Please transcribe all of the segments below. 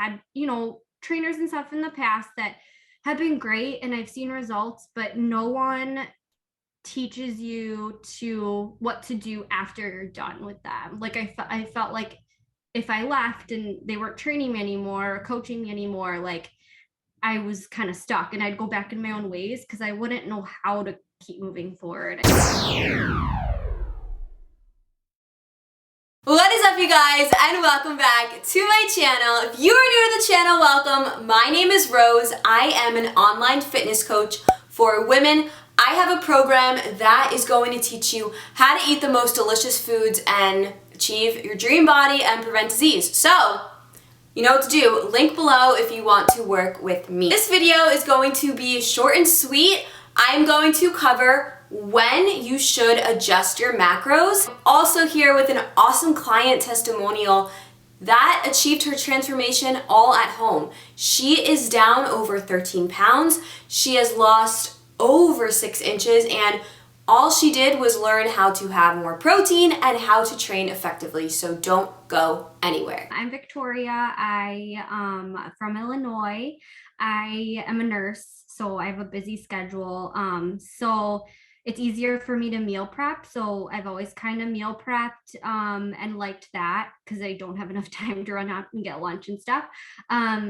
had, trainers and stuff in the past that have been great and I've seen results, but no one teaches you what to do after you're done with them. Like I felt like if I left and they weren't training me anymore, or coaching me anymore, like I was kind of stuck and I'd go back in my own ways because I wouldn't know how to keep moving forward. What is up, you guys, and welcome back to my channel. If you are new to the channel, welcome. My name is Rose. I am an online fitness coach for women. I have a program that is going to teach you how to eat the most delicious foods and achieve your dream body and prevent disease. So, you know what to do. Link below if you want to work with me. This video is going to be short and sweet. I'm going to cover when you should adjust your macros. Also here with an awesome client testimonial that achieved her transformation all at home. She is down over 13 pounds. She has lost over 6 inches, and all she did was learn how to have more protein and how to train effectively. So don't go anywhere. I'm Victoria. I am from Illinois. I am a nurse, so I have a busy schedule. So it's easier for me to meal prep. So I've always kind of meal prepped and liked that because I don't have enough time to run out and get lunch and stuff.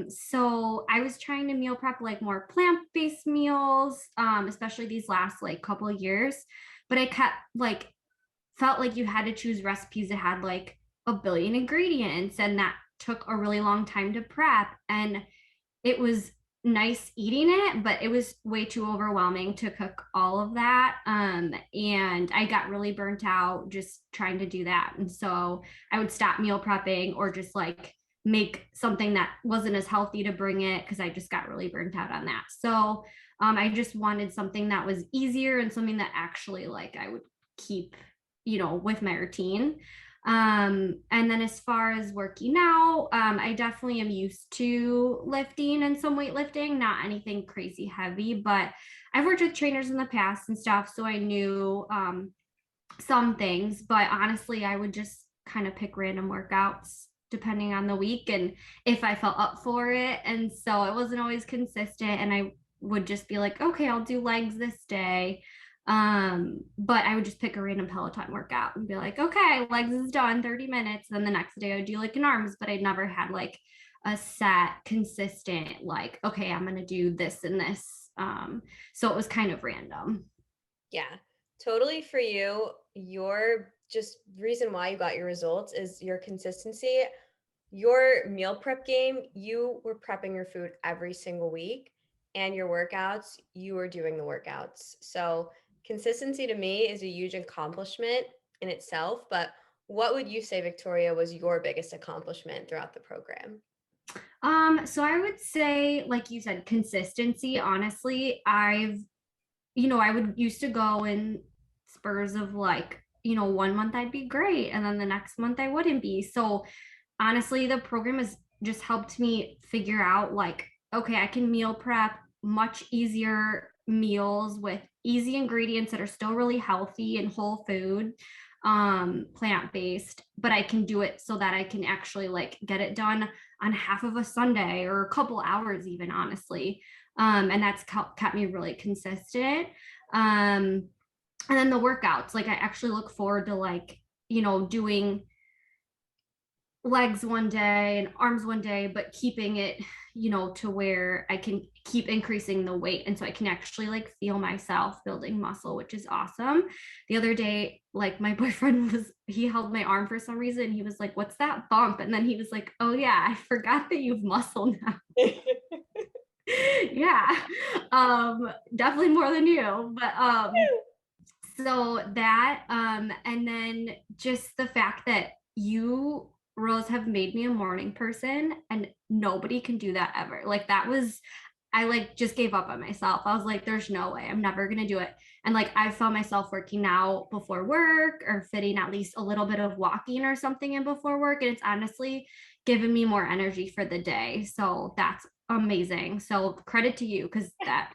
So I was trying to meal prep like more plant-based meals, especially these last like couple of years. But I kept felt like you had to choose recipes that had like a billion ingredients, and that took a really long time to prep. And it was nice eating it, but it was way too overwhelming to cook all of that. And I got really burnt out just trying to do that. And so I would stop meal prepping or just like make something that wasn't as healthy to bring it because I just got really burnt out on that. So I just wanted something that was easier and something that actually like I would keep, with my routine. And then as far as working out, I definitely am used to lifting and some weightlifting, not anything crazy heavy, but I've worked with trainers in the past and stuff, so I knew some things. But honestly, I would just kind of pick random workouts depending on the week and if I felt up for it. And so it wasn't always consistent, and I would just be like, okay, I'll do legs this day. But I would just pick a random Peloton workout and be like, okay, legs is done, 30 minutes. Then the next day I would do like an arms, but I'd never had like a set consistent, like, okay, I'm going to do this and this. So it was kind of random. Yeah, totally. For you, your just reason why you got your results is your consistency. Your meal prep game, you were prepping your food every single week, and your workouts, you were doing the workouts. So consistency to me is a huge accomplishment in itself, but what would you say, Victoria, was your biggest accomplishment throughout the program? So I would say, like you said, consistency. Honestly, I would used to go in spurs of like, 1 month I'd be great, and then the next month I wouldn't be. So honestly, the program has just helped me figure out like, okay, I can meal prep much easier meals with easy ingredients that are still really healthy and whole food, plant-based, but I can do it so that I can actually like get it done on half of a Sunday or a couple hours even, honestly. And that's kept me really consistent. And then the workouts, like I actually look forward to like, doing legs one day and arms one day, but keeping it, to where I can keep increasing the weight. And so I can actually like feel myself building muscle, which is awesome. The other day, like my boyfriend he held my arm for some reason. He was like, what's that bump? And then he was like, oh yeah, I forgot that you've muscle now. Yeah. Definitely more than you, but so that and then just the fact that you, Rose, have made me a morning person, and nobody can do that ever. Like that was, I like just gave up on myself. I was like, there's no way, I'm never gonna do it. And like I found myself working out before work or fitting at least a little bit of walking or something in before work, and it's honestly given me more energy for the day. So that's amazing. So credit to you, because that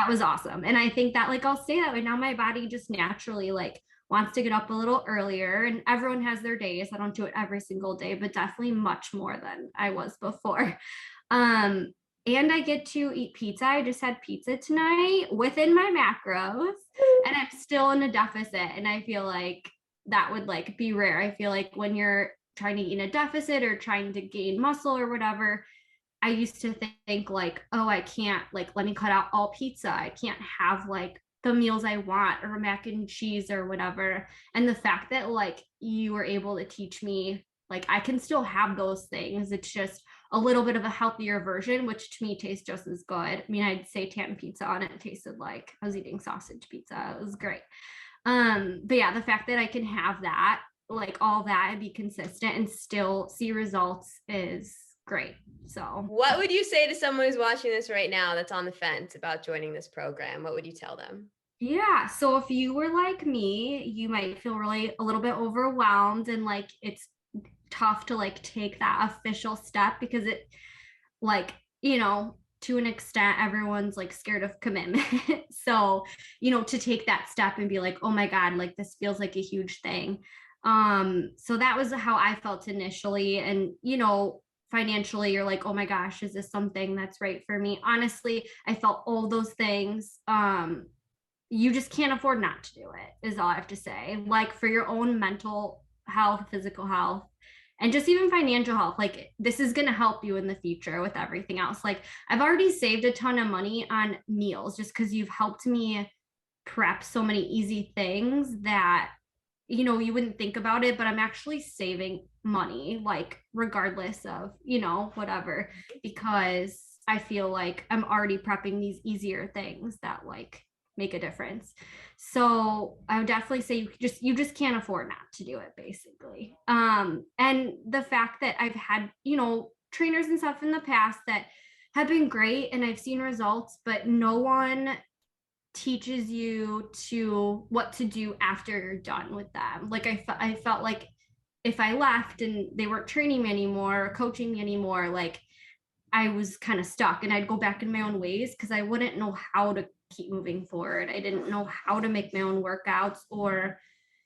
was awesome. And I think that like I'll stay that way now. My body just naturally like wants to get up a little earlier, and everyone has their days. I don't do it every single day, but definitely much more than I was before. Um, and I get to eat pizza. I just had pizza tonight within my macros, and I'm still in a deficit. And I feel like that would like be rare. I feel like when you're trying to eat in a deficit or trying to gain muscle or whatever, I used to think like, oh, I can't, like, let me cut out all pizza. I can't have like the meals I want or mac and cheese or whatever. And the fact that like you were able to teach me, like, I can still have those things. It's just a little bit of a healthier version, which to me tastes just as good. I mean, I'd say tan pizza on it tasted like I was eating sausage pizza. It was great. But yeah, the fact that I can have that, like all that, and be consistent and still see results is great. So what would you say to someone who's watching this right now that's on the fence about joining this program? What would you tell them? yeah, so if you were like me, you might feel really a little bit overwhelmed and like it's tough to like take that official step because it like, to an extent everyone's like scared of commitment. So, to take that step and be like, oh my God, like this feels like a huge thing. So that was how I felt initially. And financially you're like, oh my gosh, is this something that's right for me? Honestly, I felt all those things. You just can't afford not to do it, is all I have to say. Like for your own mental health, physical health, and just even financial health. Like this is going to help you in the future with everything else. Like I've already saved a ton of money on meals just because you've helped me prep so many easy things that you wouldn't think about it, but I'm actually saving money, like regardless of whatever, because I feel like I'm already prepping these easier things that like make a difference. So I would definitely say you just can't afford not to do it, basically. And the fact that I've had trainers and stuff in the past that have been great and I've seen results, but no one teaches you to what to do after you're done with them. Like I felt like if I left and they weren't training me anymore or coaching me anymore, like I was kind of stuck and I'd go back in my own ways because I wouldn't know how to keep moving forward. I didn't know how to make my own workouts or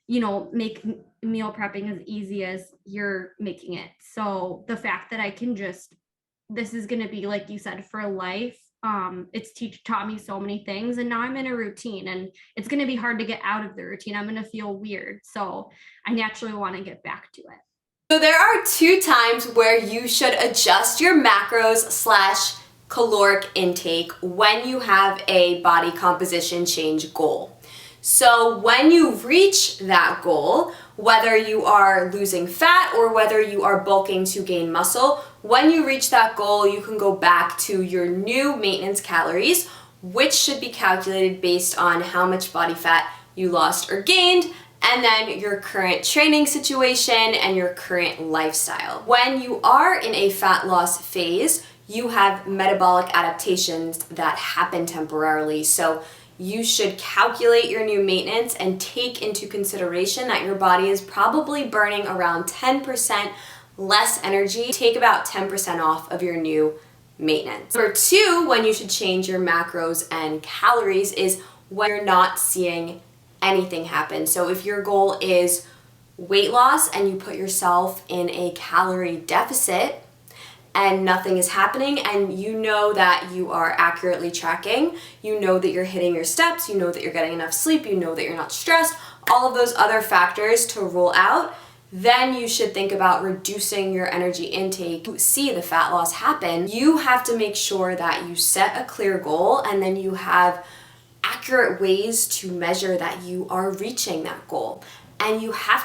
make meal prepping as easy as you're making it. So the fact that I can this is going to be, like you said, for life. It's taught me so many things, and now I'm in a routine, and it's going to be hard to get out of the routine. I'm going to feel weird, so I naturally want to get back to it. So there are 2 times where you should adjust your macros / caloric intake when you have a body composition change goal. So when you reach that goal, whether you are losing fat or whether you are bulking to gain muscle, when you reach that goal, you can go back to your new maintenance calories, which should be calculated based on how much body fat you lost or gained, and then your current training situation and your current lifestyle. When you are in a fat loss phase, you have metabolic adaptations that happen temporarily. So you should calculate your new maintenance and take into consideration that your body is probably burning around 10% less energy. Take about 10% off of your new maintenance. Number 2, when you should change your macros and calories is when you're not seeing anything happen. So if your goal is weight loss and you put yourself in a calorie deficit and nothing is happening, and you know that you are accurately tracking, you know that you're hitting your steps, you know that you're getting enough sleep, you know that you're not stressed, all of those other factors to rule out, then you should think about reducing your energy intake to see the fat loss happen. You have to make sure that you set a clear goal and then you have accurate ways to measure that you are reaching that goal. And you have to